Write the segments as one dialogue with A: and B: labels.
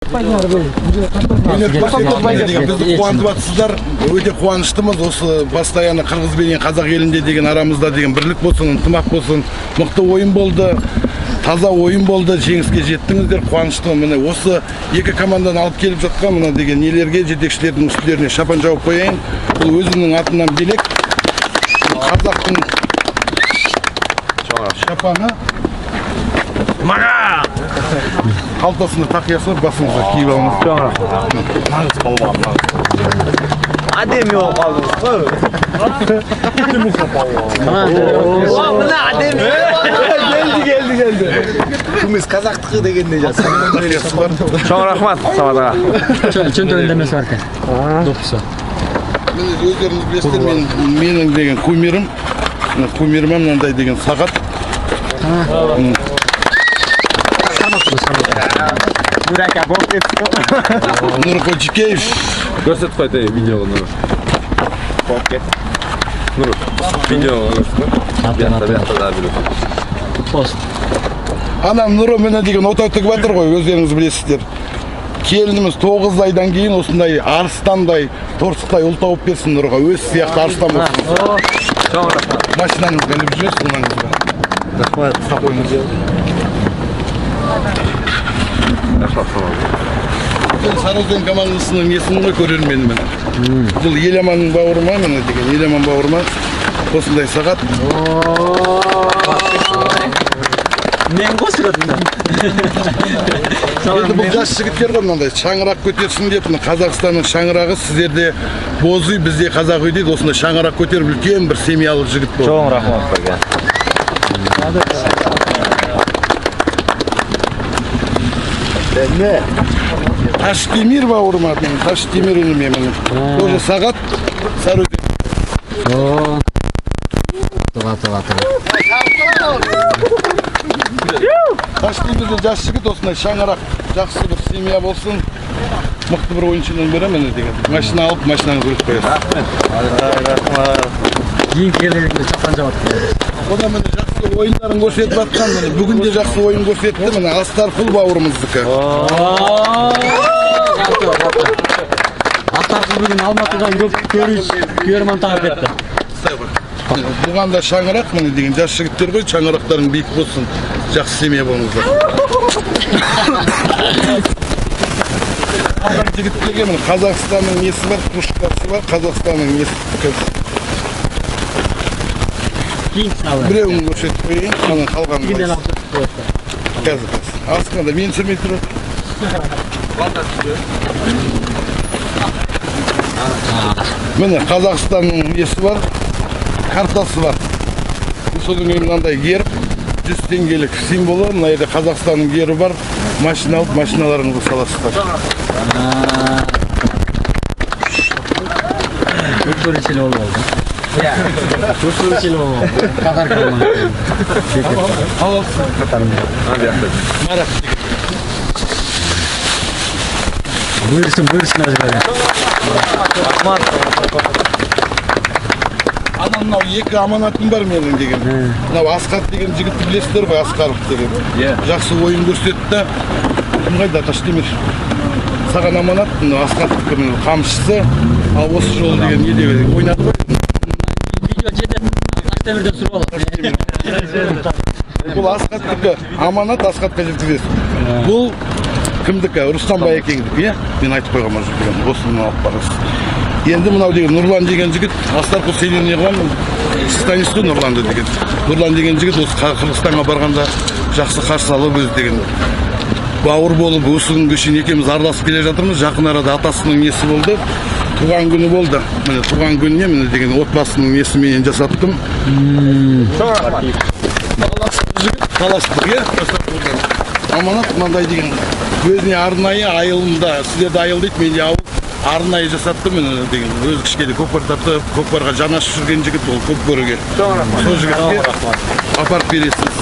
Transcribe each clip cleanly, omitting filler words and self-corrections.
A: Бізді қуантып атсыздар, өте қуаныштымыз. Осы постоянно қырғыз бен қазақ елінде деген арамызда деген бірлік болсын, ынтымақ болсын. Мықты ойын болды, таза ойын болды, жеңіске жеттіңіздер, қуаныштымын. Міне осы екі командадан алып келіп жатқан мына деген нелерге, жетекшілердің үстілеріне шапан жауып қояйын. Бұл өзінің атынан белек. Қазақтың шапаны. Маға! Қалтасында тақиясы бар, басыңызға киіп алыңыз.
B: Нағыз балуан.
C: Әдемі болып қалдыңыз қой. Мына әдемі. Келді. Күміс қазақтығы дегенде жазсын.
B: Чоң рахмат Самат аға.
D: Чөнтөгүндө эмес бар экен. Допусу.
A: Өздеріңіз білесіздер, менің деген кумирім мынандай деген сағат. Нұр Қочикеев.
B: Көрсет қойды видеоға Нұр. Нұр, видеоға көрсет.
A: Анам Нұры міне деген отау тігіп жатыр ғой, өздеріңіз білесіздер. Келініміз 9 айдан кейін осындай арыстандай, торсықтай ұл тауып берсін Нұрға, өз сияқты арыстан болсын. Машинаңызға іліп жүресіз, ұлаңызға.
C: Рахмат, сақойыңыз ел.
A: Сарыөзен командасының несін ғой көрерменімін. Бұл Еламанның бауырыма, міне деген Еламан бауырыма осындай сағат.
D: Мен қосырадым.
A: Енді бұл жас жігіттер ғой мынандай шаңырақ көтерсін деп, Қазақстанның шаңырағы сіздерде боз үй, бізде қазақ үй дейді, осындай шаңырақ көтеріп үлкен бір семьялы жігіт болды.
C: Чоң рахмат бәке.
A: Таштемир бауырыма, Таштемир ініме міне. Тоже сағат Сарыөзен.
D: Тұға.
A: Таштемирде жас жігіт осындай шаңырақ, жақсы бір семья болсын. Мықты бір ойыншының бірі міне деген. Машина алып, машинаңыз өліп қоясыз.
C: Рахмат.
D: Кейін келгенде шапан жауап.
A: Одан міне жақсы ойындарын көрсетіп атқан, бүгінде жақсы ойын көрсетті, міне Астарқұл бауырымыздікі.
D: Астарқұл бүгін Алматыдан көп көрермен тағып кетті.
A: Бұған да шаңырақ міне деген жас жігіттер ғой, шаңырақтарың биік болсын, жақсы семья болыңыздар. Жігіттерге міне Қазақстанның несі бар, кружкасы бар, Қазақстанның несі. Біреуін көрсетіп қойын, қанын қалғанын қазір. Асқанда мен сүрмей тұрады. Міне Қазақстанның несі бар, картасы бар. Содан кейін мынандай герб, 100 теңгелік символы, мына жерде Қазақстанның гербі бар. Машина алып, машиналарыңызды саласыздар.
D: Өткөрішілі ол болды. Өткөрішілі ол болды. Қатар қалмады. Бұйырсын әжібәрі.
A: Ана мынау екі аманатым бар менің деген. Мынау Асқат деген жігітті білесіздер ғой, Асқаров деген. Жақсы ойын көрсетті. Қайда Таштемир. Саған аманат, Асқаттың қамшысы. Ал осы жолы деген не деп ойнады ғой.
D: Видео жетеді. Таштемирден сұрып алып.
A: Бұл Асқаттікі аманат, Асқатқа жеткізесіз. Бұл кімдікі? Рустам Байекеңдікі, мен айтып қойған жүрген. Осыны алып барасыз. Енді мынау деген Нұрлан деген жігіт, Астарқұл сенен не қылам, станисті Нұрланды деген. Нұрлан деген жігіт осы Қырғызстанға барғанда жақсы қарсы алып өзі деген. Бауыр болып, осы күнге шейін екеуміз араласып келе жатырмыз. Жақын арада атасының несі болды. Туған күні болды. Міне туған күніне міне деген отбасының несі менен жасаттым. Таластық, аманат мынандай деген өзіне арнайы айылында, сіздерді айыл дейді, менде ауыл арнайы жасатты мені деген. Өз кішкеде көкпар тартып, көкпарға жанашып жүрген жігіт ол көкпөрге. Сол жігітке апарып бересіз.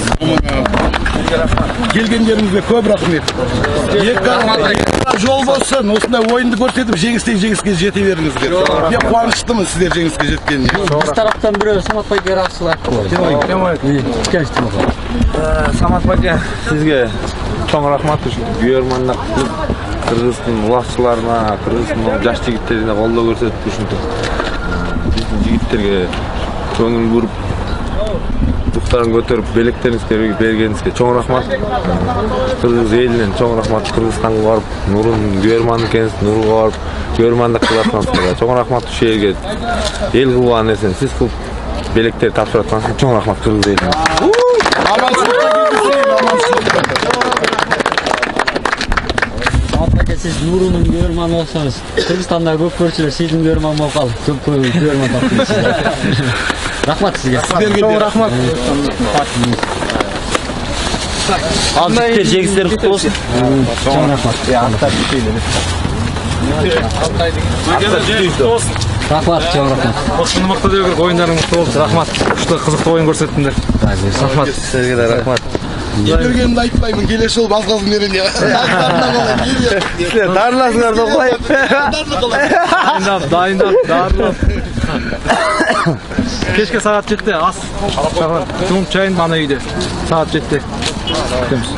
A: Келгендеріңізге көп рахмет. Екі жол болсын, осындай ойынды көрсетіп, жеңістен жеңіске жете беріңіздер. Мен қуаныштымын сіздер жеңіске жеткеніне.
D: Біз тараптан біреу Самат байке рақсылар.
C: Самат байке, сізге чоң рахмат үшін. Бүйерманлық
B: Кыргыздын улакчыларына, Кыргыздын жаш жигиттерине колдоо көрсөтүп ушинтип биздин жигиттерге көңүл буруп, дуктарын көтөрүп, белектериңизге бергениңизге чоң рахмат. Кыргыз элинен чоң рахмат. Кыргызстанга барып, Нурун Гүерман экенсиз, Нурга барып, Гүермандык кылып аткансызга чоң рахмат. Ушул жерге эл кылган нерсени сиз кылып белектер тапшырып аткансызга чоң рахмат Кыргыз элине.
D: Siz Nur'un görman olsanız, Kırgızistan'da көп көрчүлөр сиздин görman болуп калды. Көп görman таптыңыз. Рахмат сизге.
C: Чоң рахмат.
D: Ал жигиттер жеңистер куттуу болсун. Чоң рахмат. Рахмат, чоң рахмат.
E: Осыны мыкты деп керек, оюндарың мыкты болду. Рахмат. Ушундай кызыктуу оюн көрсөттүңөр.
C: Рахмат сизге да рахмат.
A: Бергенімді айтпаймын, келесі жолы басқасын берейін я.
C: Дарыласыңар да коюп.
E: Дайындап, дарылап. Кешке саат 7-те ас. Жуум чайын ана үйдө. Саат 7-те. Күтөмүз.